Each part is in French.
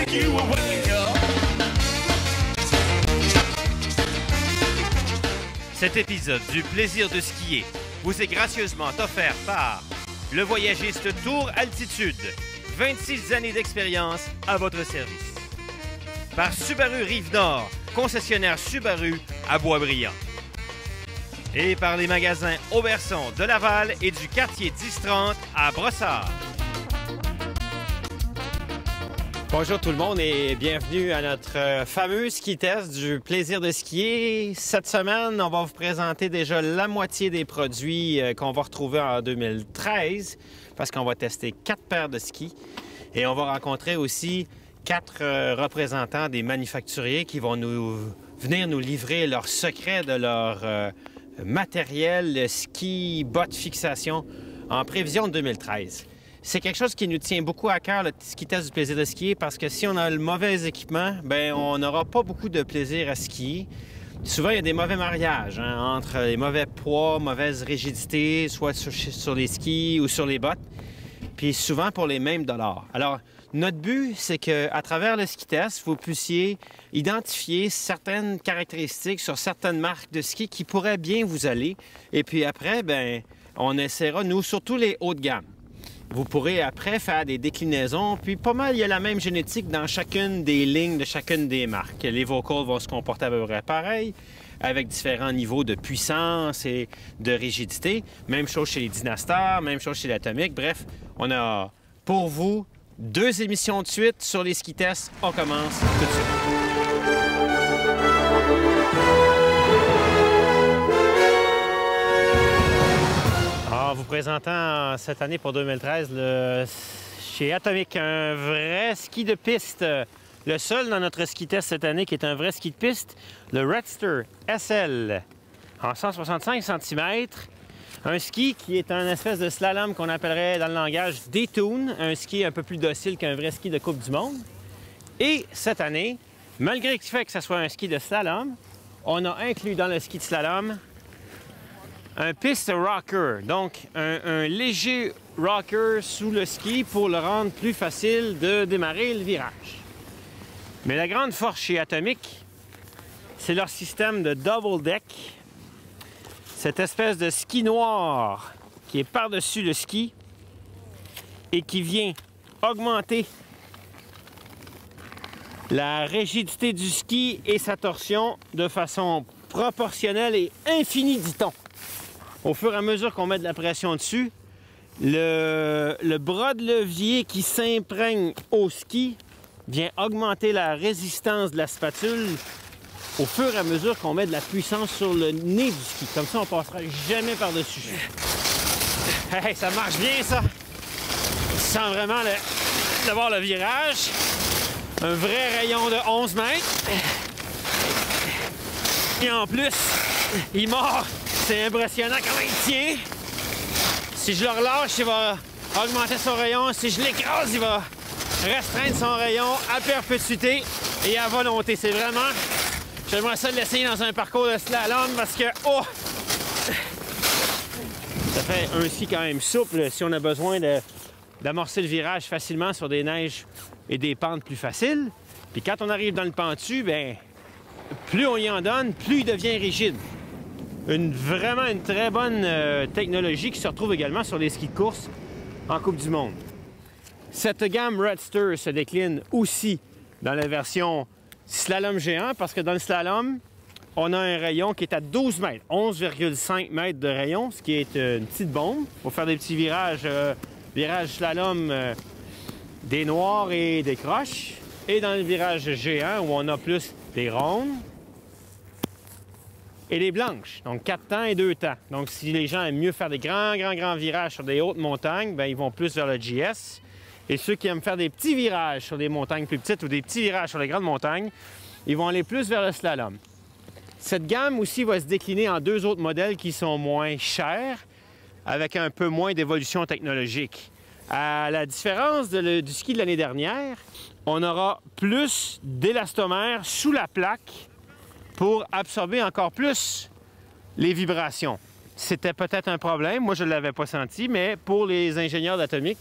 take you away, girl. Cet épisode du plaisir de skier vous est gracieusement offert par le voyagiste Tour Altitude. 26 années d'expérience à votre service. Par Subaru Rive-Nord, concessionnaire Subaru à Boisbriand. Et par les magasins Auberson de Laval et du quartier 1030 à Brossard. Bonjour tout le monde et bienvenue à notre fameux ski test du plaisir de skier. Cette semaine, on va vous présenter déjà la moitié des produits qu'on va retrouver en 2013 parce qu'on va tester 4 paires de skis et on va rencontrer aussi 4 représentants des manufacturiers qui vont venir nous livrer leurs secrets de leur matériel, ski, bottes, fixation en prévision de 2013. C'est quelque chose qui nous tient beaucoup à cœur, le ski test du plaisir de skier, parce que si on a le mauvais équipement, bien, on n'aura pas beaucoup de plaisir à skier. Souvent, il y a des mauvais mariages entre les mauvais poids, mauvaise rigidité, soit sur les skis ou sur les bottes, puis souvent pour les mêmes dollars. Alors, notre but, c'est qu'à travers le ski test, vous puissiez identifier certaines caractéristiques sur certaines marques de ski qui pourraient bien vous aller. Et puis après, bien, on essaiera, nous, surtout les hauts de gamme. Vous pourrez après faire des déclinaisons, puis pas mal, il y a la même génétique dans chacune des lignes de chacune des marques. Les Vocals vont se comporter à peu près pareil, avec différents niveaux de puissance et de rigidité. Même chose chez les Dynastar, même chose chez l'Atomic. Bref, on a pour vous 2 émissions de suite sur les ski tests. On commence tout de suite. En vous présentant cette année pour 2013, chez Atomic, un vrai ski de piste. Le seul dans notre ski test cette année qui est un vrai ski de piste, le Redster SL en 165 cm. Un ski qui est un espèce de slalom qu'on appellerait dans le langage Daytona, un ski un peu plus docile qu'un vrai ski de Coupe du Monde. Et cette année, malgré le fait que ce soit un ski de slalom, on a inclus dans le ski de slalom un piste rocker, donc un léger rocker sous le ski pour le rendre plus facile de démarrer le virage. Mais la grande force chez Atomic, c'est leur système de double deck, cette espèce de ski noir qui est par-dessus le ski et qui vient augmenter la rigidité du ski et sa torsion de façon proportionnelle et infinie, dit-on. Au fur et à mesure qu'on met de la pression dessus, le bras de levier qui s'imprègne au ski vient augmenter la résistance de la spatule au fur et à mesure qu'on met de la puissance sur le nez du ski. Comme ça, on ne passera jamais par-dessus. Hey, ça marche bien, ça! On sent vraiment d'avoir le virage. Un vrai rayon de 11 mètres. Et en plus, il mord. C'est impressionnant comment il tient. Si je le relâche, il va augmenter son rayon. Si je l'écrase, il va restreindre son rayon à perpétuité et à volonté. C'est vraiment... J'aimerais ça l'essayer dans un parcours de slalom parce que... Oh! Ça fait un ski quand même souple si on a besoin d'amorcer le virage facilement sur des neiges et des pentes plus faciles. Puis quand on arrive dans le pentu, bien, plus on y en donne, plus il devient rigide. Vraiment une très bonne technologie qui se retrouve également sur les skis de course en Coupe du Monde. Cette gamme Redster se décline aussi dans la version slalom géant parce que dans le slalom, on a un rayon qui est à 12 mètres, 11,5 mètres de rayon, ce qui est une petite bombe pour faire des petits virages, virages slalom des noirs et des croches. Et dans le virage géant où on a plus des rondes, et les blanches, donc 4 temps et 2 temps. Donc, si les gens aiment mieux faire des grands virages sur des hautes montagnes, bien, ils vont plus vers le GS. Et ceux qui aiment faire des petits virages sur des montagnes plus petites ou des petits virages sur les grandes montagnes, ils vont aller plus vers le slalom. Cette gamme aussi va se décliner en 2 autres modèles qui sont moins chers, avec un peu moins d'évolution technologique. À la différence du ski de l'année dernière, on aura plus d'élastomère sous la plaque pour absorber encore plus les vibrations. C'était peut-être un problème, moi je ne l'avais pas senti, mais pour les ingénieurs d'Atomic,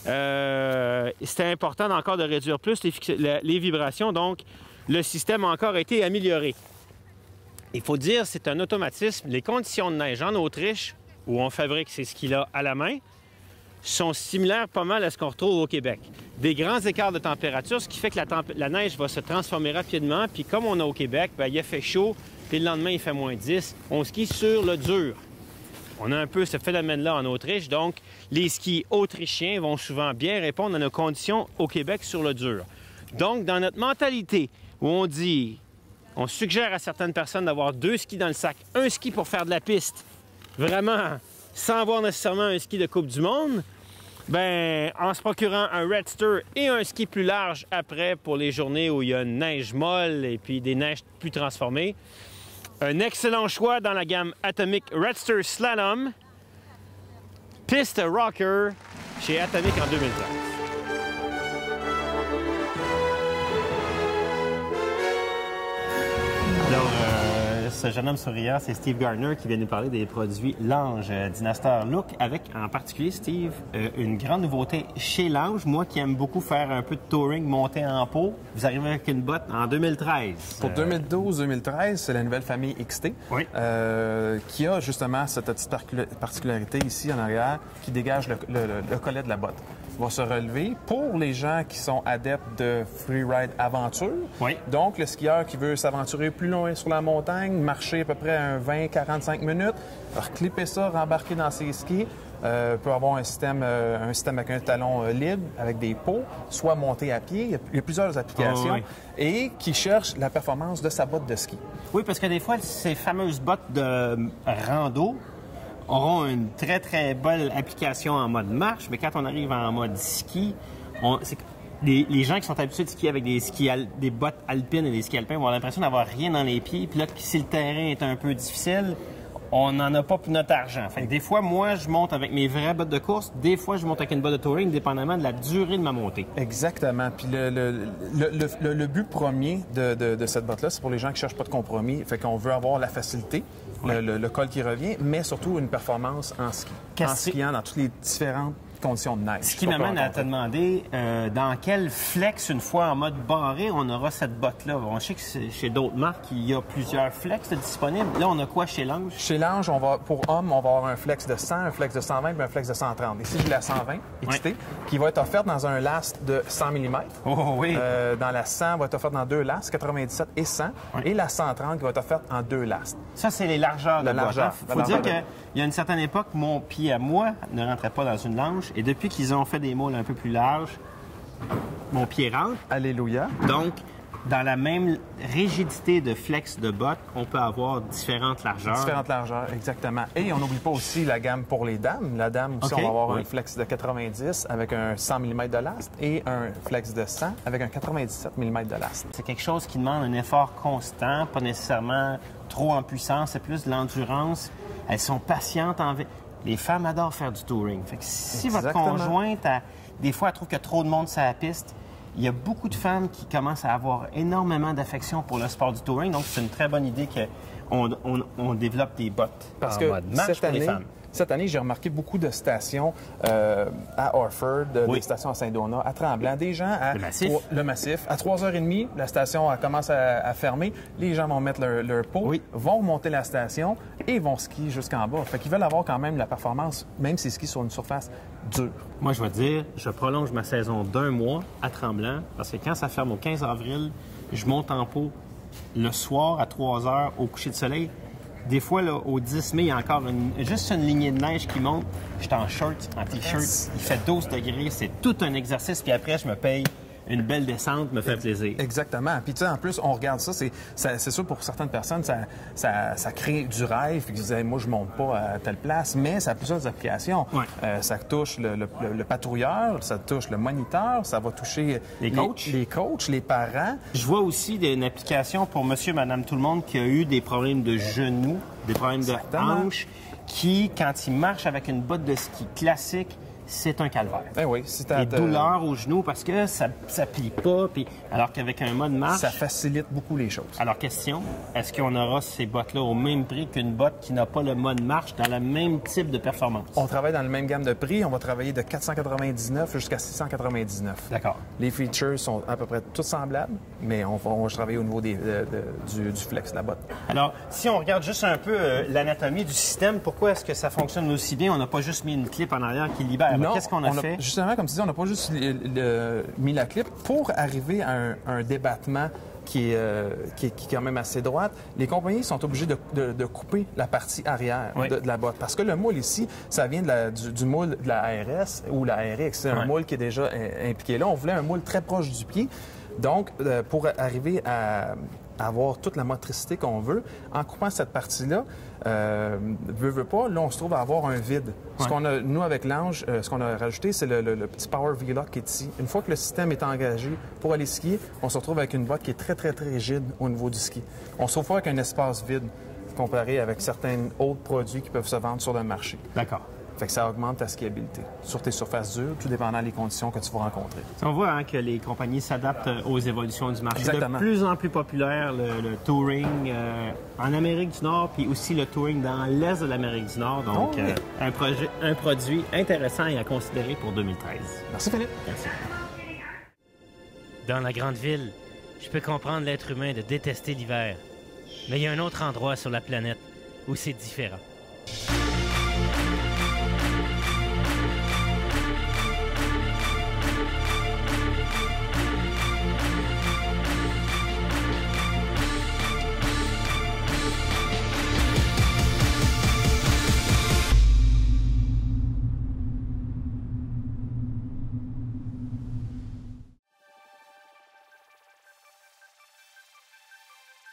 c'était important encore de réduire plus les vibrations, donc le système a encore été amélioré. Il faut dire, c'est un automatisme. Les conditions de neige en Autriche, où on fabrique ces skis-là à la main, sont similaires pas mal à ce qu'on retrouve au Québec. Des grands écarts de température, ce qui fait que la neige va se transformer rapidement, puis comme on a au Québec, bien, il a fait chaud, puis le lendemain, il fait moins 10. On skie sur le dur. On a un peu ce phénomène-là en Autriche, donc les skis autrichiens vont souvent bien répondre à nos conditions au Québec sur le dur. Donc, dans notre mentalité, où on suggère à certaines personnes d'avoir 2 skis dans le sac, un ski pour faire de la piste, vraiment sans avoir nécessairement un ski de Coupe du Monde, bien, en se procurant un Redster et un ski plus large après pour les journées où il y a une neige molle et puis des neiges plus transformées. Un excellent choix dans la gamme Atomic Redster Slalom, piste rocker chez Atomic en 2013. Alors, ce jeune homme souriant, c'est Steve Gardner qui vient nous parler des produits Lange Dinaster Look avec, en particulier, Steve, une grande nouveauté chez Lange. Moi qui aime beaucoup faire un peu de touring, monter en pot, vous arrivez avec une botte en 2013. Pour 2012-2013, c'est la nouvelle famille XT qui a justement cette petite particularité ici en arrière qui dégage le collet de la botte. Va se relever pour les gens qui sont adeptes de freeride aventure. Oui. Donc, le skieur qui veut s'aventurer plus loin sur la montagne, marcher à peu près un 20-45 minutes, reclipper ça, rembarquer dans ses skis, peut avoir un système avec un talon libre, avec des pots, soit monter à pied. Il y a plusieurs applications. Et qui cherche la performance de sa botte de ski. Oui, parce que des fois, ces fameuses bottes de rando auront une très, très belle application en mode marche, mais quand on arrive en mode ski, les gens qui sont habitués de skier avec des bottes alpines et des skis alpins vont avoir l'impression d'avoir rien dans les pieds. Puis là, si le terrain est un peu difficile, on n'en a pas pour notre argent. Fait que des fois, moi, je monte avec mes vraies bottes de course. Des fois, je monte avec une botte de touring, dépendamment de la durée de ma montée. Exactement. Puis le but premier de cette botte-là, c'est pour les gens qui cherchent pas de compromis. Fait qu'on veut avoir la facilité, le col qui revient, mais surtout une performance en ski. En skiant dans toutes les différentes conditions de neige. Ce qui m'amène à te demander dans quel flex, une fois en mode barré, on aura cette botte-là. On sait que chez d'autres marques, il y a plusieurs flex disponibles. Là, on a quoi chez Lange? Chez Lange, pour hommes, on va avoir un flex de 100, un flex de 120 et un flex de 130. Ici, j'ai la 120 XT qui va être offerte dans un last de 100 mm. Oh oui! Dans la 100, va être offerte dans 2 lasts, 97 et 100. Et la 130 qui va être offerte en 2 lasts. Ça, c'est les largeurs de botte. Il faut dire qu'il y a une certaine époque, mon pied à moi ne rentrait pas dans une Lange. Et depuis qu'ils ont fait des moules un peu plus larges, mon pied rentre. Alléluia. Donc, dans la même rigidité de flex de botte, on peut avoir différentes largeurs. Différentes largeurs, exactement. Et on n'oublie pas aussi la gamme pour les dames. La dame aussi, on va avoir un flex de 90 avec un 100 mm de last et un flex de 100 avec un 97 mm de last. C'est quelque chose qui demande un effort constant, pas nécessairement trop en puissance, c'est plus de l'endurance. Elles sont patientes en... Les femmes adorent faire du touring. Fait que si votre conjointe, des fois, elle trouve qu'il y a trop de monde sur la piste, il y a beaucoup de femmes qui commencent à avoir énormément d'affection pour le sport du touring. Donc, c'est une très bonne idée qu'on développe des bottes en mode marche pour les femmes. Cette année, j'ai remarqué beaucoup de stations à Orford, des stations à Saint-Donat, à Tremblant, des gens à... Le Massif. À 3h30, la station commence à fermer. Les gens vont mettre leur pot, vont monter la station et vont skier jusqu'en bas. Fait qu'ils veulent avoir quand même la performance, même s'ils skient sur une surface dure. Moi, je vais te dire, je prolonge ma saison d'1 mois à Tremblant parce que quand ça ferme au 15 avril, je monte en pot le soir à 3h au coucher de soleil. Des fois, là, au 10 mai, il y a encore juste une lignée de neige qui monte. Je suis en short, en T-shirt. Il fait 12 degrés. C'est tout un exercice. Puis après, je me paye une belle descente, me fait plaisir. Exactement. Puis tu sais, en plus, on regarde ça, c'est sûr pour certaines personnes, ça crée du rêve. Puis ils disent, moi, je monte pas à telle place, mais ça a plusieurs applications. Ça touche le patrouilleur, ça touche le moniteur, ça va toucher les coachs, les parents. Je vois aussi une application pour monsieur, madame, tout le monde qui a eu des problèmes de genoux, des problèmes de hanches, qui, quand il marche avec une botte de ski classique, c'est un calvaire. Ben oui, si t'as des douleurs aux genoux parce que ça plie pas, puis alors qu'avec un mode marche... Ça facilite beaucoup les choses. Alors, question, est-ce qu'on aura ces bottes-là au même prix qu'une botte qui n'a pas le mode marche dans le même type de performance? On travaille dans le même gamme de prix. On va travailler de 499 jusqu'à 699. D'accord. Les features sont à peu près toutes semblables, mais on va travailler au niveau du flex de la botte. Alors, si on regarde juste un peu l'anatomie du système, pourquoi est-ce que ça fonctionne aussi bien? On n'a pas juste mis une clip en arrière qui libère. Non, qu'est-ce qu'on a fait? Justement, comme tu dis, on n'a pas juste mis la clip pour arriver à un débattement qui est quand même assez droite. Les compagnies sont obligées de couper la partie arrière de la botte. Parce que le moule ici, ça vient du moule de la ARS ou la RX. C'est un moule qui est déjà impliqué là. On voulait un moule très proche du pied. Donc, pour arriver à avoir toute la motricité qu'on veut, en coupant cette partie-là, veut pas, là, on se trouve à avoir un vide. Ce qu'on a, nous, avec l'Ange, ce qu'on a rajouté, c'est le petit Power V-Lock qui est ici. Une fois que le système est engagé pour aller skier, on se retrouve avec une botte qui est très, très, très rigide au niveau du ski. On se retrouve pas avec un espace vide comparé avec certains autres produits qui peuvent se vendre sur le marché. D'accord. Fait que ça augmente ta skiabilité sur tes surfaces dures, tout dépendant des conditions que tu vas rencontrer. On voit que les compagnies s'adaptent aux évolutions du marché. Exactement. De plus en plus populaire, le touring en Amérique du Nord, puis aussi le touring dans l'est de l'Amérique du Nord. Donc, un produit intéressant et à considérer pour 2013. Merci, Philippe. Merci. Dans la grande ville, je peux comprendre l'être humain de détester l'hiver. Mais il y a un autre endroit sur la planète où c'est différent.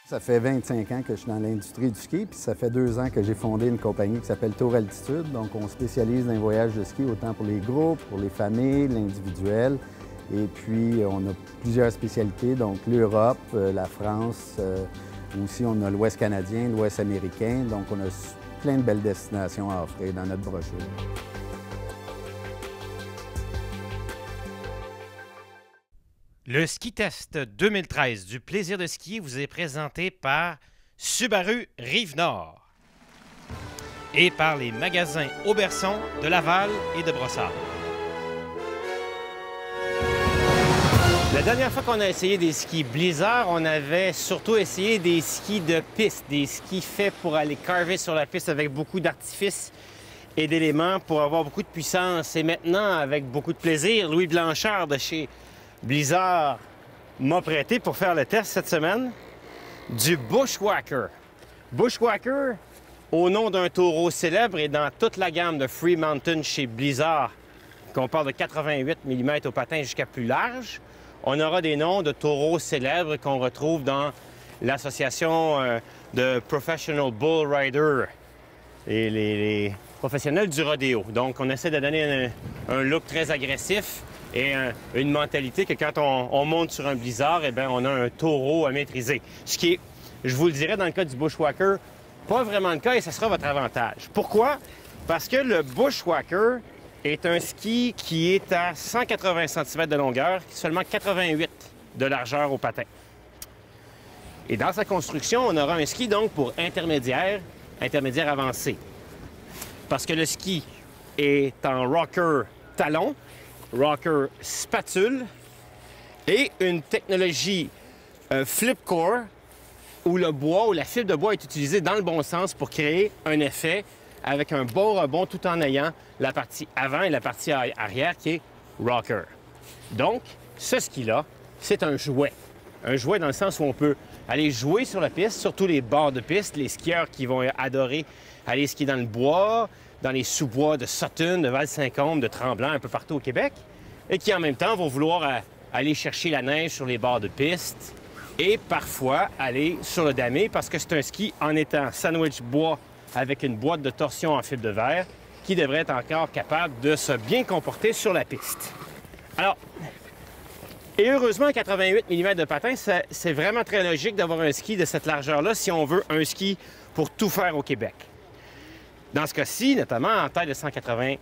Ça fait 25 ans que je suis dans l'industrie du ski, puis ça fait 2 ans que j'ai fondé une compagnie qui s'appelle Tour Altitude. Donc, on spécialise dans les voyages de ski, autant pour les groupes, pour les familles, l'individuel. Et puis, on a plusieurs spécialités, donc l'Europe, la France, aussi on a l'Ouest canadien, l'Ouest américain. Donc, on a plein de belles destinations à offrir dans notre brochure. Le Ski Test 2013 du plaisir de skier vous est présenté par Subaru Rive-Nord et par les magasins Auberson de Laval et de Brossard. La dernière fois qu'on a essayé des skis Blizzard, on avait surtout essayé des skis de piste, des skis faits pour aller carver sur la piste avec beaucoup d'artifices et d'éléments pour avoir beaucoup de puissance. Et maintenant, avec beaucoup de plaisir, Louis Blanchard de chez Blizzard m'a prêté pour faire le test cette semaine du Bushwhacker. Bushwhacker, au nom d'un taureau célèbre et dans toute la gamme de Free Mountain chez Blizzard, qu'on parle de 88 mm au patin jusqu'à plus large, on aura des noms de taureaux célèbres qu'on retrouve dans l'association de Professional Bull Rider et les professionnels du rodéo. Donc, on essaie de donner un look très agressif et une mentalité que quand on monte sur un blizzard, eh bien, on a un taureau à maîtriser. Ce qui est, je vous le dirais, dans le cas du Bushwhacker, pas vraiment le cas et ça sera votre avantage. Pourquoi? Parce que le Bushwhacker est un ski qui est à 180 cm de longueur, seulement 88 de largeur au patin. Et dans sa construction, on aura un ski donc pour intermédiaire avancé. Parce que le ski est en rocker talon, rocker spatule et une technologie flip-core où le bois ou la fibre de bois est utilisée dans le bon sens pour créer un effet avec un bon rebond tout en ayant la partie avant et la partie arrière qui est rocker. Donc, ce ski-là, c'est un jouet. Un jouet dans le sens où on peut aller jouer sur la piste, surtout les bords de piste, les skieurs qui vont adorer aller skier dans le bois, dans les sous-bois de Sutton, de Val-Saint-Côme, de Tremblant, un peu partout au Québec, et qui en même temps vont vouloir aller chercher la neige sur les bords de piste et parfois aller sur le damé parce que c'est un ski en étant sandwich bois avec une boîte de torsion en fibre de verre qui devrait être encore capable de se bien comporter sur la piste. Alors, et heureusement, 88 mm de patin, c'est vraiment très logique d'avoir un ski de cette largeur-là si on veut un ski pour tout faire au Québec. Dans ce cas-ci, notamment en taille de 180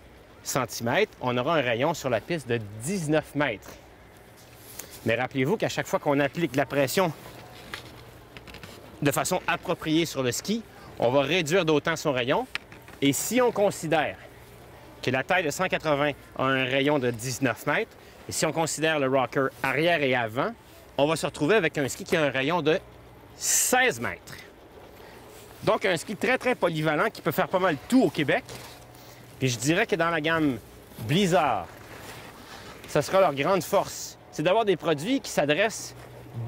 cm, on aura un rayon sur la piste de 19 mètres. Mais rappelez-vous qu'à chaque fois qu'on applique la pression de façon appropriée sur le ski, on va réduire d'autant son rayon. Et si on considère que la taille de 180 a un rayon de 19 mètres, et si on considère le rocker arrière et avant, on va se retrouver avec un ski qui a un rayon de 16 mètres. Donc, un ski très, très polyvalent qui peut faire pas mal tout au Québec. Puis je dirais que dans la gamme Blizzard, ça sera leur grande force. C'est d'avoir des produits qui s'adressent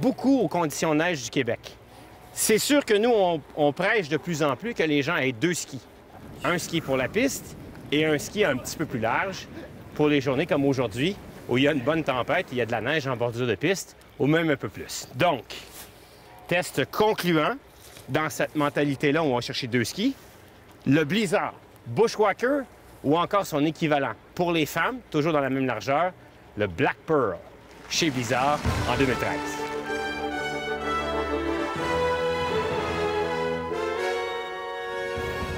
beaucoup aux conditions de neige du Québec. C'est sûr que nous, on prêche de plus en plus que les gens aient deux skis. Un ski pour la piste et un ski un petit peu plus large pour les journées comme aujourd'hui, où il y a une bonne tempête, il y a de la neige en bordure de piste, ou même un peu plus. Donc, test concluant dans cette mentalité-là où on va chercher deux skis, le Blizzard Bushwhacker ou encore son équivalent pour les femmes, toujours dans la même largeur, le Black Pearl chez Blizzard en 2013.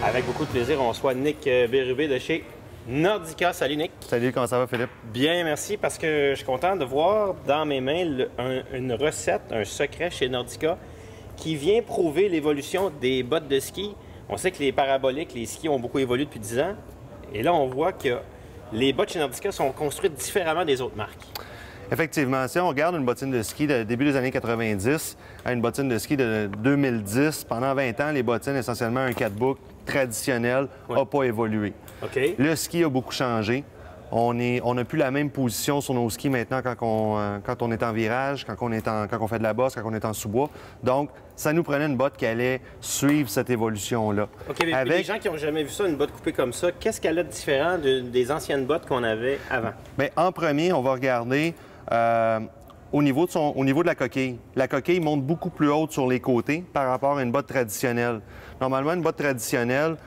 Avec beaucoup de plaisir, on reçoit Nick Bérubé de chez Nordica. Salut Nick. Salut, comment ça va Philippe? Bien, merci, parce que je suis content de voir dans mes mains une recette, un secret chez Nordica qui vient prouver l'évolution des bottes de ski. On sait que les paraboliques, les skis ont beaucoup évolué depuis 10 ans. Et là, on voit que les bottes chez Nordica sont construites différemment des autres marques. Effectivement, si on regarde une bottine de ski de début des années 90 à une bottine de ski de 2010, pendant 20 ans, les bottines, essentiellement un catbook traditionnel, n'a pas évolué. Okay. Le ski a beaucoup changé. On n'a plus la même position sur nos skis maintenant quand on est en virage, quand on fait de la bosse, quand on est en sous-bois. Donc, ça nous prenait une botte qui allait suivre cette évolution-là. OK, mais les gens qui n'ont jamais vu ça, une botte coupée comme ça, qu'est-ce qu'elle a de différent des anciennes bottes qu'on avait avant? Bien, en premier, on va regarder au niveau de la coquille. La coquille monte beaucoup plus haute sur les côtés par rapport à une botte traditionnelle. Normalement, une botte traditionnelle,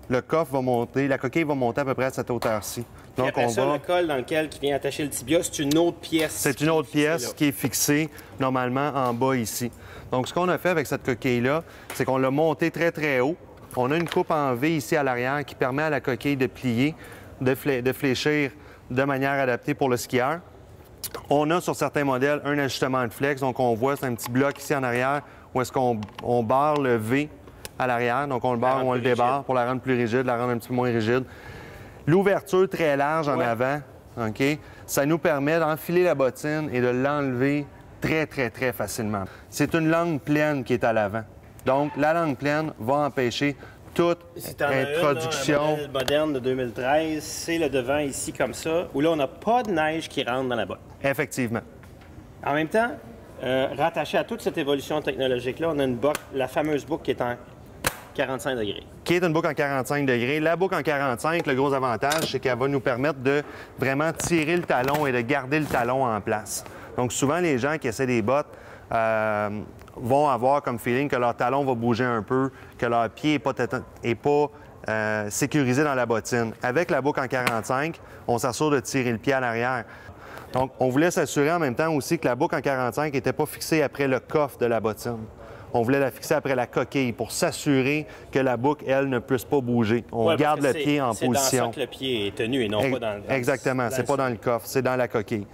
le coffre va monter, la coquille va monter à peu près à cette hauteur-ci. Donc, après le col dans lequel qui vient attacher le tibia, c'est une autre pièce. C'est une autre pièce qui est fixée normalement en bas ici. Donc, ce qu'on a fait avec cette coquille-là, c'est qu'on l'a montée très, très haut. On a une coupe en V ici à l'arrière qui permet à la coquille de plier, de fléchir de manière adaptée pour le skieur. On a sur certains modèles un ajustement de flex. Donc, on voit, c'est un petit bloc ici en arrière où est-ce qu'on barre le V à l'arrière. Donc, on le barre ou on le débarre pour la rendre plus rigide, la rendre un petit peu moins rigide. L'ouverture très large en avant, OK? Ça nous permet d'enfiler la bottine et de l'enlever très, très, très facilement. C'est une langue pleine qui est à l'avant. Donc, la langue pleine va empêcher toute introduction. Le modèle moderne de 2013, c'est le devant ici comme ça, où là, on n'a pas de neige qui rentre dans la botte. Effectivement. En même temps, rattaché à toute cette évolution technologique-là, on a une boucle, la fameuse boucle qui est en 45 degrés. Qui est une boucle en 45 degrés. La boucle en 45, le gros avantage, c'est qu'elle va nous permettre de vraiment tirer le talon et de garder le talon en place. Donc, souvent, les gens qui essaient des bottes vont avoir comme feeling que leur talon va bouger un peu, que leur pied n'est pas sécurisé dans la bottine. Avec la boucle en 45, on s'assure de tirer le pied à l'arrière. Donc, on voulait s'assurer en même temps aussi que la boucle en 45 n'était pas fixée après le coffre de la bottine. On voulait la fixer après la coquille pour s'assurer que la boucle, elle, ne puisse pas bouger. On garde le pied en position. C'est dans ça que le pied est tenu et non pas dans le... Exactement. C'est pas dans le coffre, c'est dans la coquille.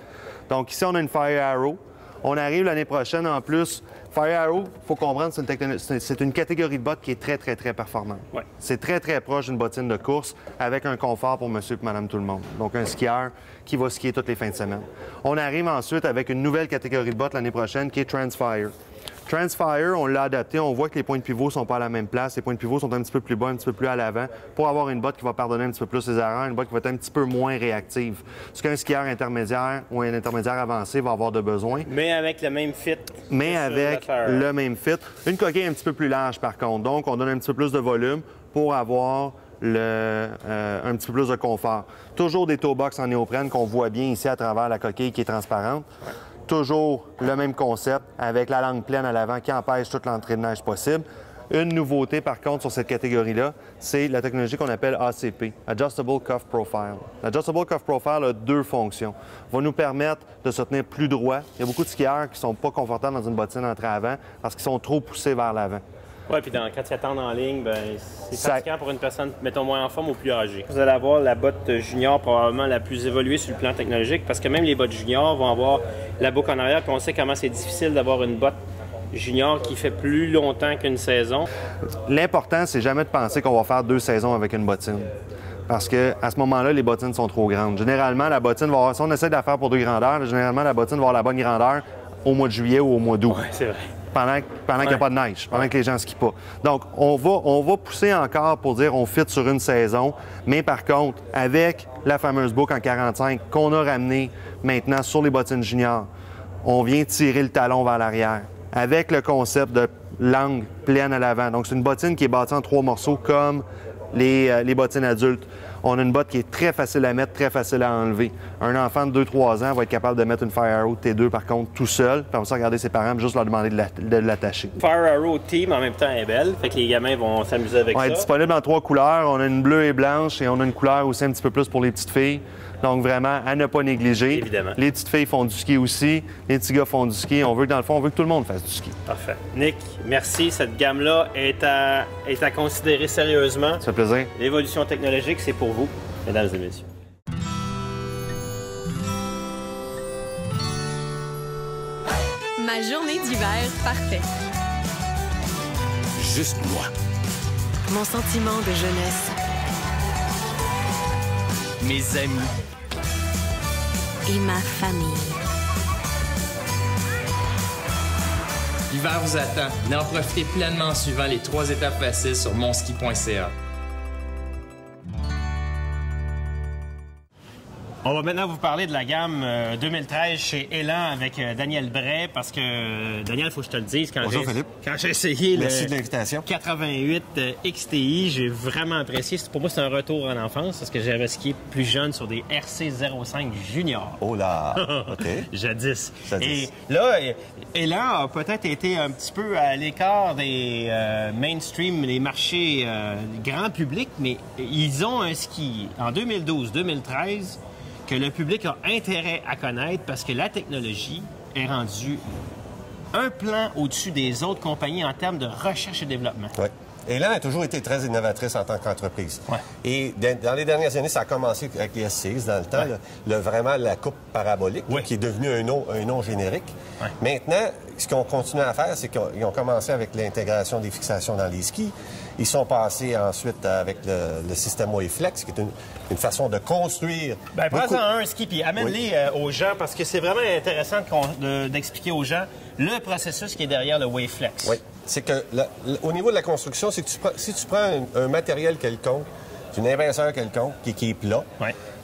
Donc ici, on a une Fire Arrow. On arrive l'année prochaine en plus. Fire Arrow, il faut comprendre, c'est une catégorie de bottes qui est très, très, très performante. Ouais. C'est très, très proche d'une bottine de course avec un confort pour monsieur et madame tout le monde. Donc un skieur qui va skier toutes les fins de semaine. On arrive ensuite avec une nouvelle catégorie de bottes l'année prochaine qui est Transfire. Transfire, on l'a adapté. On voit que les points de pivot ne sont pas à la même place. Les points de pivot sont un petit peu plus bas, un petit peu plus à l'avant pour avoir une botte qui va pardonner un petit peu plus ses erreurs, une botte qui va être un petit peu moins réactive. Ce qu'un skieur intermédiaire ou un intermédiaire avancé va avoir de besoin. Mais avec le même fit. Mais avec le même fit. Une coquille un petit peu plus large, par contre. Donc, on donne un petit peu plus de volume pour avoir un petit peu plus de confort. Toujours des toe box en néoprène qu'on voit bien ici à travers la coquille qui est transparente. Ouais. Toujours le même concept avec la langue pleine à l'avant qui empêche toute l'entrée de neige possible. Une nouveauté, par contre, sur cette catégorie-là, c'est la technologie qu'on appelle ACP, Adjustable Cuff Profile. L'Adjustable Cuff Profile a deux fonctions. Il va nous permettre de se tenir plus droit. Il y a beaucoup de skieurs qui ne sont pas confortables dans une bottine entrée avant parce qu'ils sont trop poussés vers l'avant. Oui, puis quand ils attendent en ligne, ben, c'est fatigant pour une personne, mettons, moins en forme ou plus âgée. Vous allez avoir la botte junior probablement la plus évoluée sur le plan technologique parce que même les bottes juniors vont avoir la boucle en arrière, puis on sait comment c'est difficile d'avoir une botte junior qui fait plus longtemps qu'une saison. L'important, c'est jamais de penser qu'on va faire 2 saisons avec une bottine. Parce qu'à ce moment-là, les bottines sont trop grandes. Généralement, la bottine va avoir, si on essaie de la faire pour 2 grandeurs, généralement, la bottine va avoir la bonne grandeur au mois de juillet ou au mois d'août. Oui, c'est vrai. Pendant qu'il n'y a pas de neige, pendant que les gens ne skient pas. Donc, on va pousser encore pour dire on fit sur une saison, mais par contre, avec la fameuse boucle en 45 qu'on a ramenée maintenant sur les bottines juniors, on vient tirer le talon vers l'arrière avec le concept de langue pleine à l'avant. Donc, c'est une bottine qui est bâtie en 3 morceaux comme les bottines adultes. On a une botte qui est très facile à mettre, très facile à enlever. Un enfant de 2-3 ans va être capable de mettre une Fire Arrow T2, par contre, tout seul. Puis on va regarder ses parents, juste leur demander de l'attacher. Fire Arrow T, mais en même temps, elle est belle. Fait que les gamins vont s'amuser avec ça. Elle est disponible en 3 couleurs. On a une bleue et blanche et on a une couleur aussi un petit peu plus pour les petites filles. Donc, vraiment, à ne pas négliger. Évidemment. Les petites filles font du ski aussi. Les petits gars font du ski. On veut que, dans le fond, on veut que tout le monde fasse du ski. Parfait. Nick, merci. Cette gamme-là est à considérer sérieusement. Ça fait plaisir. L'évolution technologique, c'est pour vous, mesdames et messieurs. Ma journée d'hiver parfaite. Juste moi. Mon sentiment de jeunesse. Mes amis. Et ma famille. L'hiver vous attend. Mais en profitez pleinement en suivant les 3 étapes faciles sur monski.ca. On va maintenant vous parler de la gamme 2013 chez Elan avec Daniel Bray parce que, Daniel, il faut que je te le dise, quand j'ai essayé Merci de l'invitation. 88 XTI, j'ai vraiment apprécié. Pour moi, c'est un retour en enfance parce que j'avais skié plus jeune sur des RC05 Junior. Oh là! OK. Jadis. Jadis. Et là, Elan a peut-être été un petit peu à l'écart des mainstream, les marchés grand public, mais ils ont un ski en 2012-2013 que le public a intérêt à connaître parce que la technologie est rendue un plan au-dessus des autres compagnies en termes de recherche et développement. Oui. Elan a toujours été très innovatrice en tant qu'entreprise. Ouais. Et dans les dernières années, ça a commencé avec les SCX dans le temps, vraiment la coupe parabolique, qui est devenue un nom générique. Ouais. Maintenant, ce qu'on continue à faire, c'est qu'ils ont commencé avec l'intégration des fixations dans les skis. Ils sont passés ensuite avec le système WaveFlex, qui est une façon de construire. Bien, prends-en un ski, puis amène-les aux gens, parce que c'est vraiment intéressant d'expliquer aux gens le processus qui est derrière le WaveFlex. Oui. C'est que, au niveau de la construction, c'est que si tu prends un matériel quelconque, une épaisseur quelconque, qui est plat,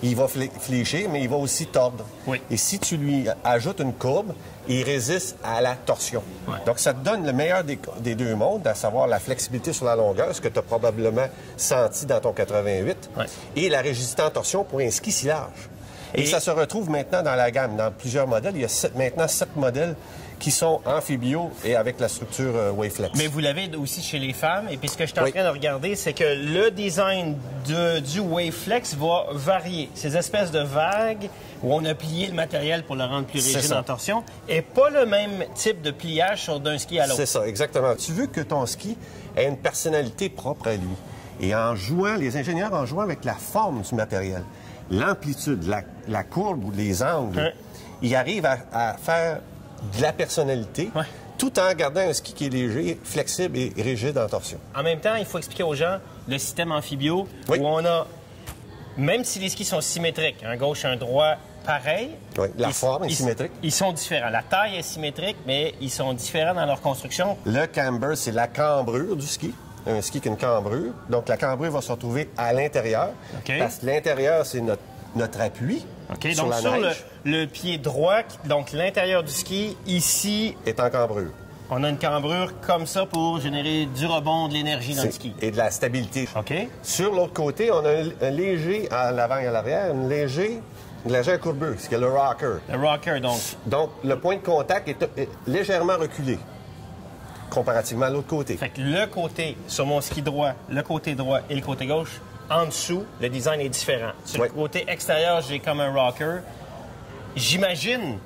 il va fléchir, mais il va aussi tordre. Oui. Et si tu lui ajoutes une courbe, il résiste à la torsion. Ouais. Donc, ça te donne le meilleur des deux mondes, à savoir la flexibilité sur la longueur, ce que tu as probablement senti dans ton 88, et la rigidité en torsion pour un ski si large. Et ça se retrouve maintenant dans la gamme, dans plusieurs modèles. Il y a maintenant 7 modèles qui sont amphibio et avec la structure WaveFlex. Mais vous l'avez aussi chez les femmes. Et puis ce que je suis en train de regarder, c'est que le design du WaveFlex va varier. Ces espèces de vagues où on a plié le matériel pour le rendre plus rigide en torsion et pas le même type de pliage sur d'un ski à l'autre. C'est ça, exactement. Tu veux que ton ski ait une personnalité propre à lui. Et en jouant, les ingénieurs, en jouant avec la forme du matériel, l'amplitude, la courbe ou les angles, ils arrivent à faire de la personnalité, tout en gardant un ski qui est léger, flexible et rigide en torsion. En même temps, il faut expliquer aux gens le système amphibio où on a, même si les skis sont symétriques, un gauche, un droit, pareil. Oui, la forme est symétrique. Ils sont différents. La taille est symétrique, mais ils sont différents dans leur construction. Le camber, c'est la cambrure du ski. Un ski qui a une cambrure. Donc, la cambrure va se retrouver à l'intérieur. Parce que l'intérieur, c'est notre appui. Sur donc, la sur neige. le pied droit, donc l'intérieur du ski, ici... est en cambrure. On a une cambrure comme ça pour générer du rebond, de l'énergie dans le ski. Et de la stabilité. OK. Sur l'autre côté, on a un léger, à l'avant et à l'arrière, une légère courbure, ce qui est le rocker. Le rocker, donc. Donc, le point de contact est légèrement reculé, comparativement à l'autre côté. Fait que le côté, sur mon ski droit, le côté droit et le côté gauche, en dessous, le design est différent. Sur le côté extérieur, j'ai comme un rocker. J'imagine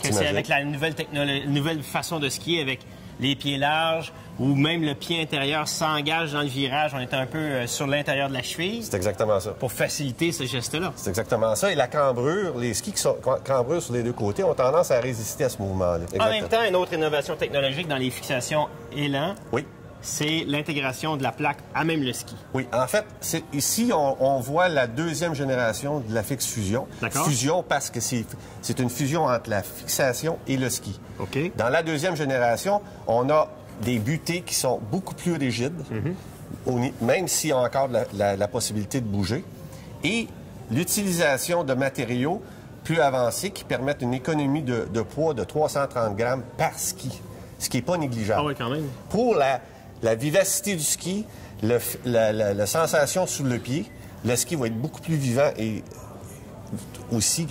que c'est avec la nouvelle façon de skier, avec les pieds larges, où même le pied intérieur s'engage dans le virage, on est un peu sur l'intérieur de la cheville. C'est exactement ça. Pour faciliter ce geste-là. C'est exactement ça. Et la cambrure, les skis qui sont cambrures sur les deux côtés ont tendance à résister à ce mouvement-là. En même temps, une autre innovation technologique dans les fixations élan. Oui. C'est l'intégration de la plaque à même le ski. Oui, en fait, ici, on voit la deuxième génération de la fixe fusion. Fusion parce que c'est une fusion entre la fixation et le ski. OK. Dans la deuxième génération, on a des butées qui sont beaucoup plus rigides, même s'ils ont encore la possibilité de bouger, et l'utilisation de matériaux plus avancés qui permettent une économie de poids de 330 grammes par ski, ce qui n'est pas négligeable. Ah oui, quand même. Pour la vivacité du ski, la sensation sous le pied, le ski va être beaucoup plus vivant et aussi...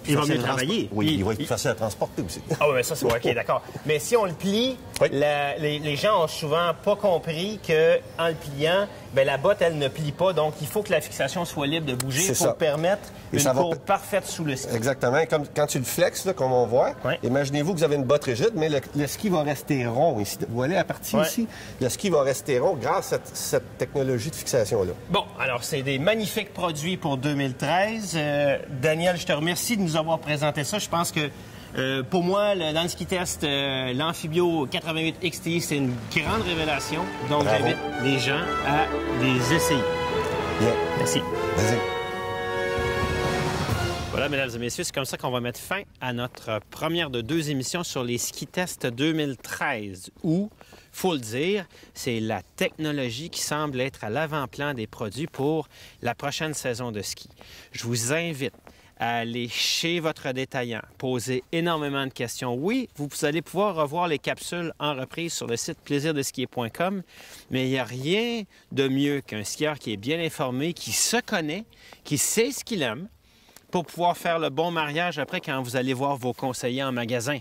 Il va mieux travailler. Oui, il va être plus facile à transporter aussi. Ah oui, ça c'est bon, OK, d'accord. Mais si on le plie, oui. les gens ont souvent pas compris qu'en le pliant, bien, la botte, elle ne plie pas. Donc, il faut que la fixation soit libre de bouger pour permettre une courbe parfaite sous le ski. Exactement. Comme quand tu le flexes, là, comme on voit, imaginez-vous que vous avez une botte rigide, mais le ski va rester rond ici. Vous voyez la partie ici? Le ski va rester rond grâce à cette technologie de fixation-là. Bon, alors, c'est des magnifiques produits pour 2013. Daniel, je te remercie de nous avoir présenté ça. Je pense que pour moi, dans le ski test, l'Amphibio 88 XTI, c'est une grande révélation. Donc, j'invite les gens à les essayer. Bien. Merci. Vas-y. Voilà, mesdames et messieurs, c'est comme ça qu'on va mettre fin à notre première de 2 émissions sur les ski tests 2013, où, faut le dire, c'est la technologie qui semble être à l'avant-plan des produits pour la prochaine saison de ski. Je vous invite à aller chez votre détaillant, poser énormément de questions. Oui, vous allez pouvoir revoir les capsules en reprise sur le site plaisirdeskier.com, mais il n'y a rien de mieux qu'un skieur qui est bien informé, qui se connaît, qui sait ce qu'il aime, pour pouvoir faire le bon mariage après quand vous allez voir vos conseillers en magasin.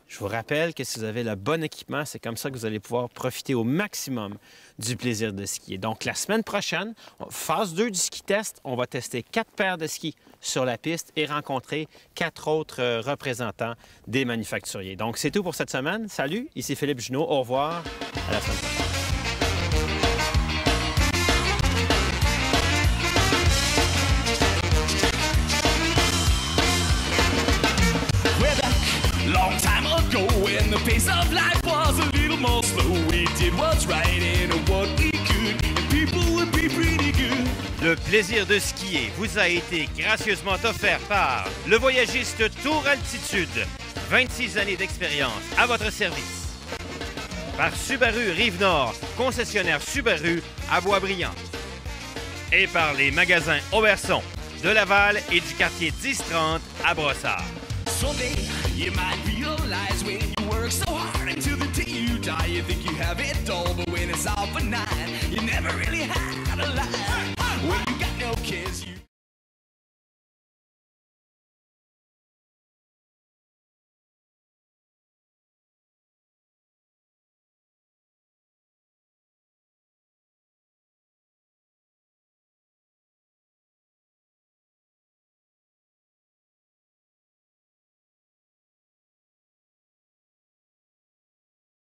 Je vous rappelle que si vous avez le bon équipement, c'est comme ça que vous allez pouvoir profiter au maximum du plaisir de skier. Donc, la semaine prochaine, phase 2 du ski test, on va tester 4 paires de skis sur la piste et rencontrer 4 autres représentants des manufacturiers. Donc, c'est tout pour cette semaine. Salut, ici Philippe Junot. Au revoir. À la semaine prochaine. Long time ago, when the pace of life was a little more slow, we did what's right and what we could, and people would be pretty good. Le plaisir de skier vous a été gracieusement offert par le voyagiste Tour Altitude. 26 années d'expérience à votre service. Par Subaru Rive-Nord, concessionnaire Subaru à Boisbriand. Et par les magasins Auberson, de Laval et du quartier 1030 à Brossard. Someday you might realize when you work so hard until the day you die, you think you have it all, but when it's all for nine, you never really have.